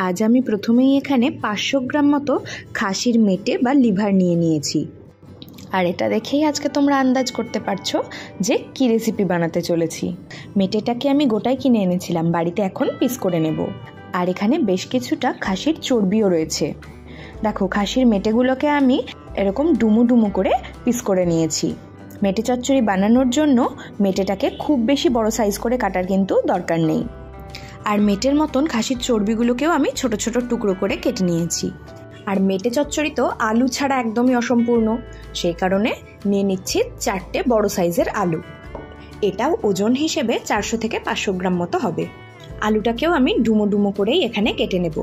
আজ আমি প্রথমেই এখানে 500 গ্রাম মতো খাসির মেটে বা লিভার নিয়ে নিয়েছি। আর এটা দেখেই আজকে তোমরা আন্দাজ করতে পারছো যে কী রেসিপি বানাতে চলেছি। মেটেটাকে আমি গোটাই কিনে এনেছিলাম, বাড়িতে এখন পিস করে নেব। আর এখানে বেশ কিছুটা খাসির চর্বিও রয়েছে। দেখো, খাসির মেটেগুলোকে আমি এরকম ডুমু ডুমু করে পিস করে নিয়েছি। মেটে চচ্চড়ি বানানোর জন্য মেটেটাকে খুব বেশি বড় সাইজ করে কাটার কিন্তু দরকার নেই। আর মেটের মতন খাসির চর্বিগুলোকেও আমি ছোট ছোট টুকরো করে কেটে নিয়েছি। আর মেটে চচ্চড়ি তো আলু ছাড়া একদমই অসম্পূর্ণ, সেই কারণে নিয়ে নিচ্ছি 4টে বড় সাইজের আলু। এটাও ওজন হিসেবে 400 থেকে 500 গ্রাম মতো হবে। আলুটাকেও আমি ডুমো ডুমো করেই এখানে কেটে নেব।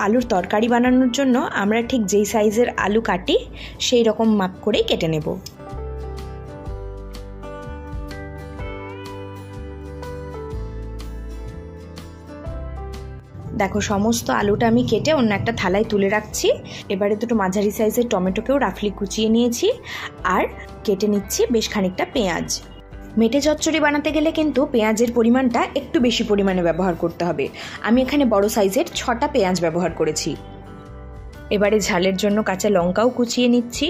আলুর তরকারি বানানোর জন্য আমরা ঠিক যেই সাইজের আলু কাটি সেই রকম মাপ করেই কেটে নেব। দেখো, সমস্ত আলুটা আমি কেটে অন্য একটা থালায় তুলে রাখছি। এবারে দুটো মাঝারি সাইজের টমেটোকেও রাফলি কুচিয়ে নিয়েছি আর কেটে নিচ্ছি বেশ খানিকটা পেঁয়াজ। মেটে চচ্চড়ি বানাতে গেলে কিন্তু পেঁয়াজের পরিমাণটা একটু বেশি পরিমাণে ব্যবহার করতে হবে। আমি এখানে বড় সাইজের 6টা পেঁয়াজ ব্যবহার করেছি। এবারে ঝালের জন্য কাঁচা লঙ্কাও কুচিয়ে নিচ্ছি।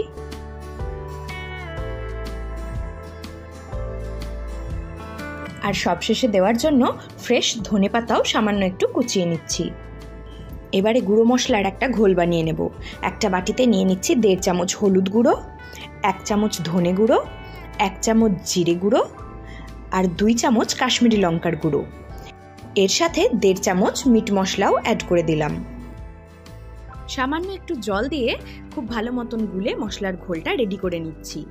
আর সবশেষে দেওয়ার জন্য ফ্রেশ ধনেপাতাও সামান্য একটু কুচিয়ে নিচ্ছি। এবারে গুঁড়ো মশলার একটা ঘোল বানিয়ে নেব। একটা বাটিতে নিয়ে নিচ্ছি 1.5 চামচ হলুদ গুঁড়ো, 1 চামচ ধনে গুঁড়ো, 1 চামচ জিরে গুঁড়ো আর 2 চামচ কাশ্মীরি লঙ্কার গুঁড়ো। এর সাথে 1.5 চামচ মিট মশলাও অ্যাড করে দিলাম। সামান্য একটু জল দিয়ে খুব ভালো মতন গুলে মশলার ঘোলটা রেডি করে নিচ্ছি।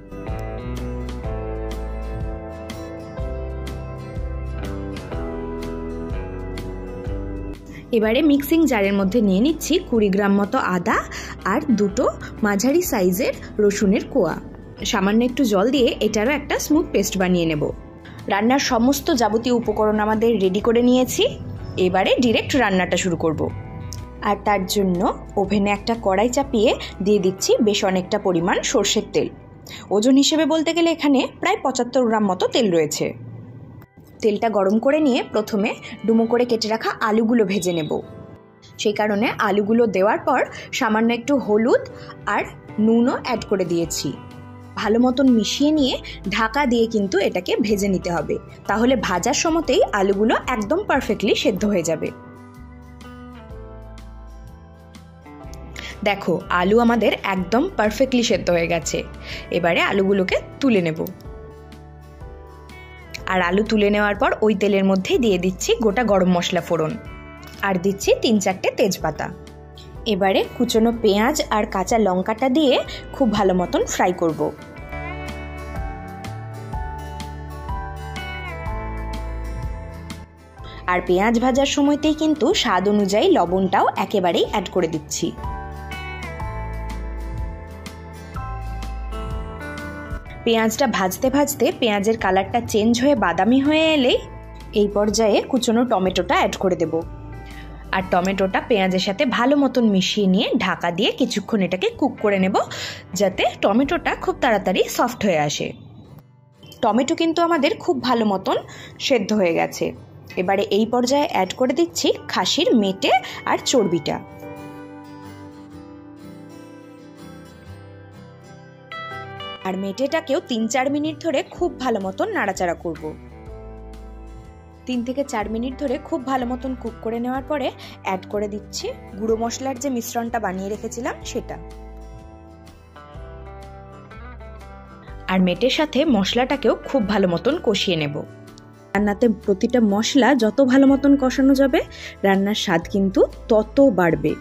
এবারে মিক্সিং জারের মধ্যে নিয়ে নিচ্ছি 20 গ্রাম মতো আদা আর 2টো মাঝারি সাইজের রসুনের কোয়া। সামান্য একটু জল দিয়ে এটারও একটা স্মুথ পেস্ট বানিয়ে নেব। রান্নার সমস্ত যাবতীয় উপকরণ আমাদের রেডি করে নিয়েছি। এবারে ডিরেক্ট রান্নাটা শুরু করব। আর তার জন্য ওভেনে একটা কড়াই চাপিয়ে দিয়ে দিচ্ছি বেশ অনেকটা পরিমাণ সর্ষের তেল। ওজন হিসেবে বলতে গেলে এখানে প্রায় 75 গ্রাম মতো তেল রয়েছে। তেলটা গরম করে নিয়ে প্রথমে ডুমো করে কেটে রাখা আলুগুলো ভেজে নেব। সেই কারণে আলুগুলো দেওয়ার পর সামান্য একটু হলুদ আর নুনও অ্যাড করে দিয়েছি। ভালো মতন মিশিয়ে নিয়ে ঢাকা দিয়ে কিন্তু এটাকে ভেজে নিতে হবে, তাহলে ভাজার সময়তেই আলুগুলো একদম পারফেক্টলি সেদ্ধ হয়ে যাবে। দেখো, আলু আমাদের একদম পারফেক্টলি সেদ্ধ হয়ে গেছে। এবারে আলুগুলোকে তুলে নেব। আর আলু তুলে নেওয়ার পর ওই তেলের মধ্যে দিয়ে দিচ্ছি গোটা গরম মশলা ফোড়ন আর দিচ্ছি 3-4টে তেজপাতা। এবারে কুচনো পেঁয়াজ আর কাঁচা লঙ্কাটা দিয়ে খুব ভালো মতন ফ্রাই করব। আর পেঁয়াজ ভাজার সময়তেই কিন্তু স্বাদ অনুযায়ী লবণটাও একেবারেই অ্যাড করে দিচ্ছি। পেঁয়াজটা ভাজতে ভাজতে পেঁয়াজের কালারটা চেঞ্জ হয়ে বাদামি হয়ে এলেই এই পর্যায়ে কুচনো টমেটোটা অ্যাড করে দেব। আর টমেটোটা পেঁয়াজের সাথে ভালো মতন মিশিয়ে নিয়ে ঢাকা দিয়ে কিছুক্ষণ এটাকে কুক করে নেব, যাতে টমেটোটা খুব তাড়াতাড়ি সফট হয়ে আসে। টমেটো কিন্তু আমাদের খুব ভালো মতন সেদ্ধ হয়ে গেছে। এবারে এই পর্যায়ে অ্যাড করে দিচ্ছি খাসির মেটে আর চর্বিটা। আর মেটেটাকেও 3-4 মিনিট ধরে খুব ভালো মতন নাড়াচাড়া করব। 3 থেকে 4 মিনিট ধরে খুব ভালো মতন কুক করে নেওয়ার পরে অ্যাড করে দিচ্ছি গুঁড়ো মশলার যে মিশ্রণটা বানিয়ে রেখেছিলাম সেটা। আর মেটের সাথে মশলাটাকেও খুব ভালো মতন কষিয়ে নেব। রান্নাতে প্রতিটা মশলা যত ভালো মতন কষানো যাবে রান্নার স্বাদ কিন্তু তত বাড়বে।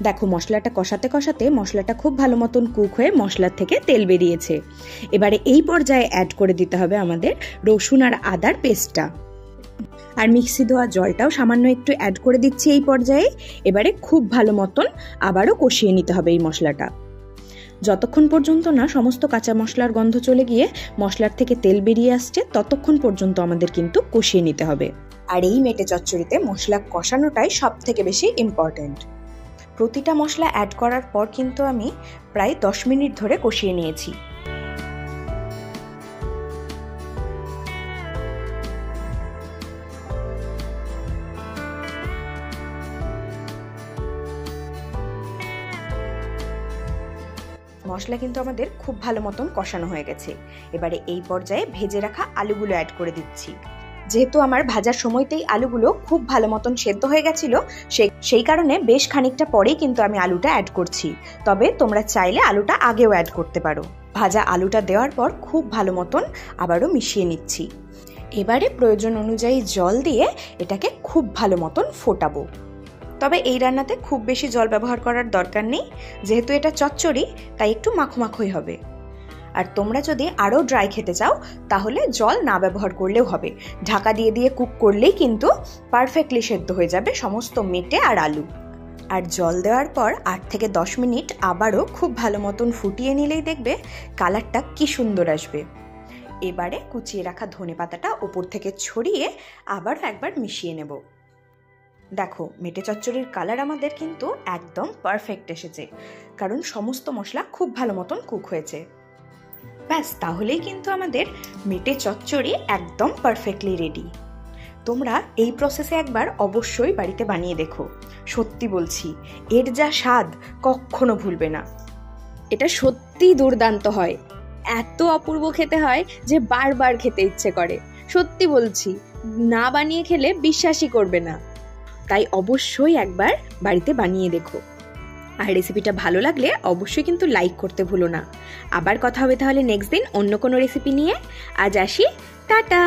দেখো, মশলাটা কষাতে কষাতে মশলাটা খুব ভালো মতন কুক হয়ে মশলার থেকে তেল বেরিয়েছে। এবারে এই পর্যায়ে অ্যাড করে দিতে হবে আমাদের রসুন আর আদার পেস্টটা। আর মিক্সি ধোয়া জলটাও সামান্য একটু অ্যাড করে দিচ্ছি এই পর্যায়ে। এবারে খুব ভালো মতন আবারও কষিয়ে নিতে হবে এই মশলাটা। যতক্ষণ পর্যন্ত না সমস্ত কাঁচা মশলার গন্ধ চলে গিয়ে মশলার থেকে তেল বেরিয়ে আসছে ততক্ষণ পর্যন্ত আমাদের কিন্তু কষিয়ে নিতে হবে। আর এই মেটে চচ্চড়িতে মশলা কষানোটাই সব থেকে বেশি ইম্পর্টেন্ট। প্রতিটা মশলা অ্যাড করার পর কিন্তু আমি প্রায় 10 মিনিট ধরে কষিয়ে নিয়েছি। মশলা কিন্তু আমাদের খুব ভালো মতন কষানো হয়ে গেছে। এবারে এই পর্যায়ে ভেজে রাখা আলুগুলো অ্যাড করে দিচ্ছি। যেহেতু আমার ভাজার সময়তেই আলুগুলো খুব ভালো মতন সেদ্ধ হয়ে গেছিল, সেই কারণে বেশ খানিকটা পরেই কিন্তু আমি আলুটা অ্যাড করছি। তবে তোমরা চাইলে আলুটা আগেও অ্যাড করতে পারো। ভাজা আলুটা দেওয়ার পর খুব ভালো মতন আবারও মিশিয়ে নিচ্ছি। এবারে প্রয়োজন অনুযায়ী জল দিয়ে এটাকে খুব ভালো মতন ফোটাবো। তবে এই রান্নাতে খুব বেশি জল ব্যবহার করার দরকার নেই, যেহেতু এটা চচ্চড়ি তাই একটু মাখো মাখোই হবে। আর তোমরা যদি আরও ড্রাই খেতে চাও তাহলে জল না ব্যবহার করলেও হবে। ঢাকা দিয়ে দিয়ে কুক করলেই কিন্তু পারফেক্টলি সেদ্ধ হয়ে যাবে সমস্ত মেটে আর আলু। আর জল দেওয়ার পর 8 থেকে 10 মিনিট আবারও খুব ভালো মতন ফুটিয়ে নিলেই দেখবে কালারটা কি সুন্দর আসবে। এবারে কুচিয়ে রাখা ধনেপাতাটা ওপর থেকে ছড়িয়ে আবার একবার মিশিয়ে নেব। দেখো মেটে চচ্চড়ির কালার আমাদের কিন্তু একদম পারফেক্ট এসেছে, কারণ সমস্ত মশলা খুব ভালো মতন কুক হয়েছে। ব্যাস, তাহলেই কিন্তু আমাদের মেটে চচ্চড়ি একদম পারফেক্টলি রেডি। তোমরা এই প্রসেসে একবার অবশ্যই বাড়িতে বানিয়ে দেখো। সত্যি বলছি, এর যা স্বাদ কখনো ভুলবে না। এটা সত্যিই দুর্দান্ত হয়, এত অপূর্ব খেতে হয় যে বারবার খেতে ইচ্ছে করে। সত্যি বলছি, না বানিয়ে খেলে বিশ্বাসই করবে না। তাই অবশ্যই একবার বাড়িতে বানিয়ে দেখো। আর রেসিপিটা ভালো লাগলে অবশ্যই কিন্তু লাইক করতে ভুলো না। আবার কথা হবে তাহলে নেক্সট দিন অন্য কোনো রেসিপি নিয়ে। আজ আসি, টাটা।